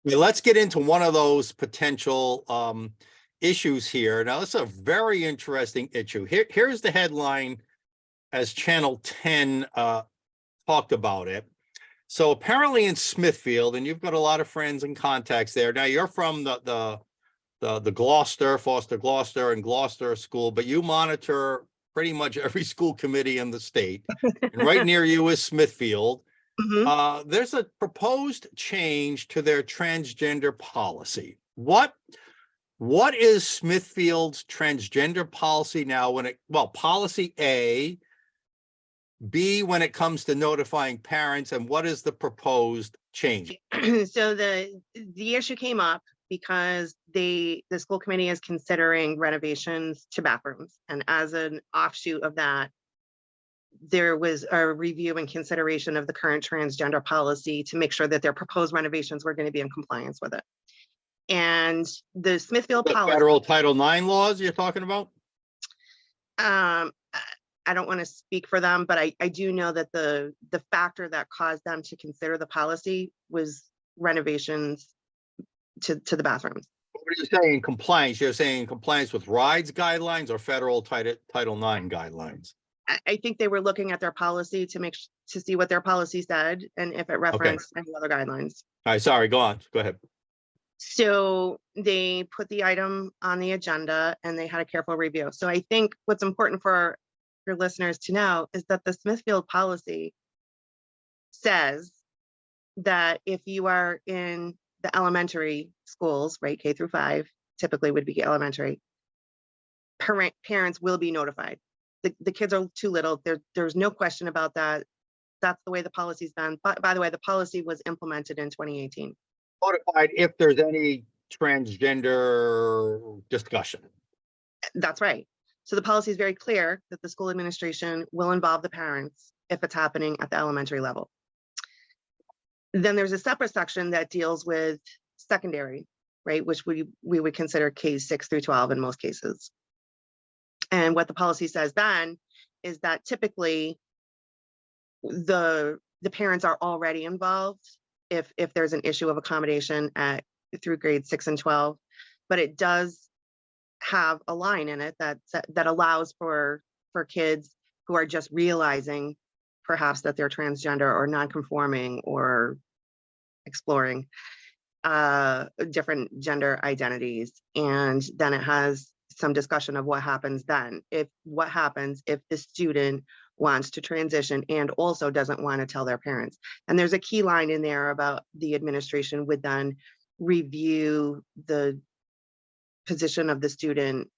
Let's get into one of those potential issues here. Now, this is a very interesting issue. Here's the headline as Channel 10 talked about it. So apparently in Smithfield, and you've got a lot of friends and contacts there. Now you're from the Gloucester, Foster Gloucester and Gloucester school, but you monitor pretty much every school committee in the state. And right near you is Smithfield. There's a proposed change to their transgender policy. What is Smithfield's transgender policy now policy A, B, when it comes to notifying parents, and what is the proposed change? So the issue came up because the school committee is considering renovations to bathrooms. And as an offshoot of that, there was a review and consideration of the current transgender policy to make sure that their proposed renovations were going to be in compliance with it. And the Smithfield policy— Federal Title IX laws you're talking about? I don't want to speak for them, but I do know that the factor that caused them to consider the policy was renovations to the bathrooms. What are you saying, compliance? You're saying compliance with rides guidelines or federal Title IX guidelines? I think they were looking at their policy to see what their policy said and if it referenced any other guidelines. All right, sorry, go on. Go ahead. So they put the item on the agenda and they had a careful review. So I think what's important for your listeners to know is that the Smithfield policy says that if you are in the elementary schools, right, K through 5, typically would be elementary, parents will be notified. The kids are too little. There's no question about that. That's the way the policy's been. By the way, the policy was implemented in 2018. Notified if there's any transgender discussion. That's right. So the policy is very clear that the school administration will involve the parents if it's happening at the elementary level. Then there's a separate section that deals with secondary, right, which we would consider K6 through 12 in most cases. And what the policy says then is that typically the parents are already involved if there's an issue of accommodation through grades 6 and 12, but it does have a line in it that allows for kids who are just realizing perhaps that they're transgender or non-conforming or exploring different gender identities. And then it has some discussion of what happens then. What happens if the student wants to transition and also doesn't want to tell their parents. And there's a key line in there about the administration would then review the position of the student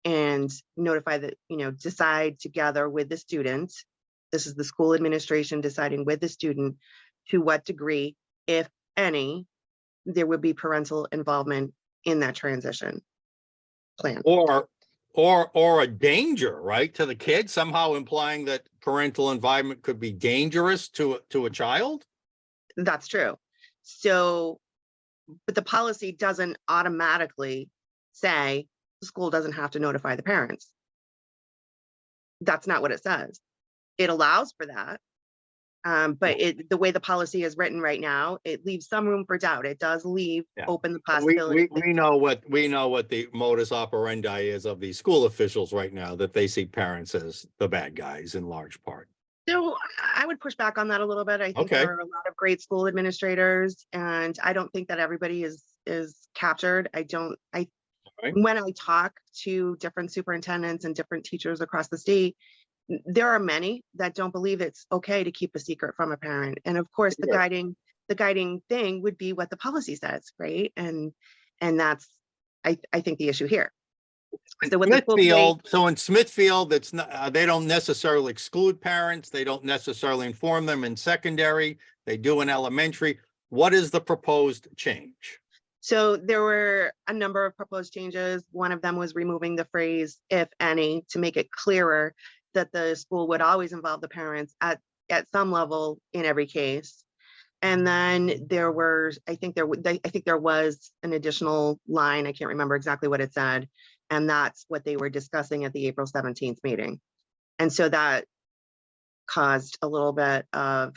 and notify that, decide together with the student. This is the school administration deciding with the student to what degree, if any, there would be parental involvement in that transition plan. Or a danger, right, to the kid, somehow implying that parental involvement could be dangerous to a child. That's true. So, but the policy doesn't automatically say the school doesn't have to notify the parents. That's not what it says. It allows for that. But the way the policy is written right now, it leaves some room for doubt. It does leave open the possibility. We know what the modus operandi is of these school officials right now, that they see parents as the bad guys in large part. So I would push back on that a little bit. I think there are a lot of great school administrators, and I don't think that everybody is captured. When I talk to different superintendents and different teachers across the state, there are many that don't believe it's okay to keep a secret from a parent. And of course, the guiding thing would be what the policy says, right? And that's, I think, the issue here. So in Smithfield, it's not, they don't necessarily exclude parents. They don't necessarily inform them in secondary. They do in elementary. What is the proposed change? So there were a number of proposed changes. One of them was removing the phrase, if any, to make it clearer that the school would always involve the parents at some level in every case. And then I think there was an additional line. I can't remember exactly what it said. And that's what they were discussing at the April 17th meeting. And so that caused a little bit of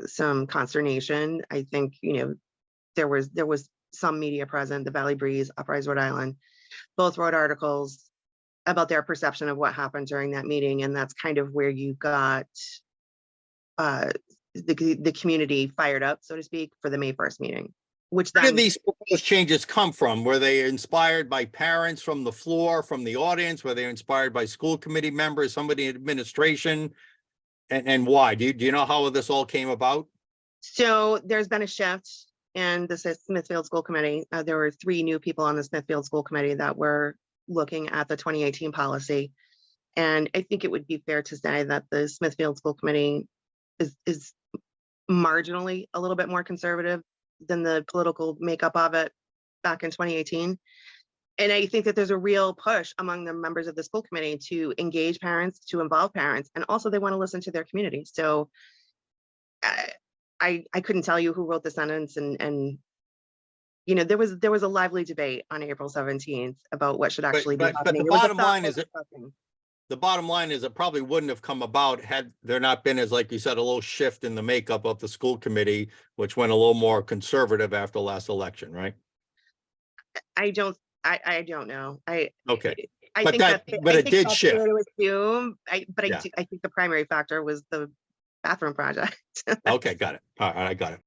some consternation. I think, there was some media present. The Valley Breeze, Uprise Rhode Island, both wrote articles about their perception of what happened during that meeting, and that's kind of where you got the community fired up, so to speak, for the May 1st meeting. Which Where then did these proposed changes come from? Were they inspired by parents from the floor, from the audience? Were they inspired by school committee members, somebody in administration? And why? Do you know how this all came about? So there's been a shift in the Smithfield School Committee. There were 3 new people on the Smithfield School Committee that were looking at the 2018 policy. And I think it would be fair to say that the Smithfield School Committee is marginally a little bit more conservative than the political makeup of it back in 2018. And I think that there's a real push among the members of the school committee to engage parents, to involve parents, and also they want to listen to their community. So I couldn't tell you who wrote the sentence, and you know, there was a lively debate on April 17th about what should actually be happening. The bottom line is the bottom line is it probably wouldn't have come about had there not been, as like you said, a little shift in the makeup of the school committee, which went a little more conservative after last election, right? I don't know. Okay. I But think that- that but I it think did that's shift. fair to assume. I Yeah. think the primary factor was the bathroom project. Okay, got it. All right, I got it.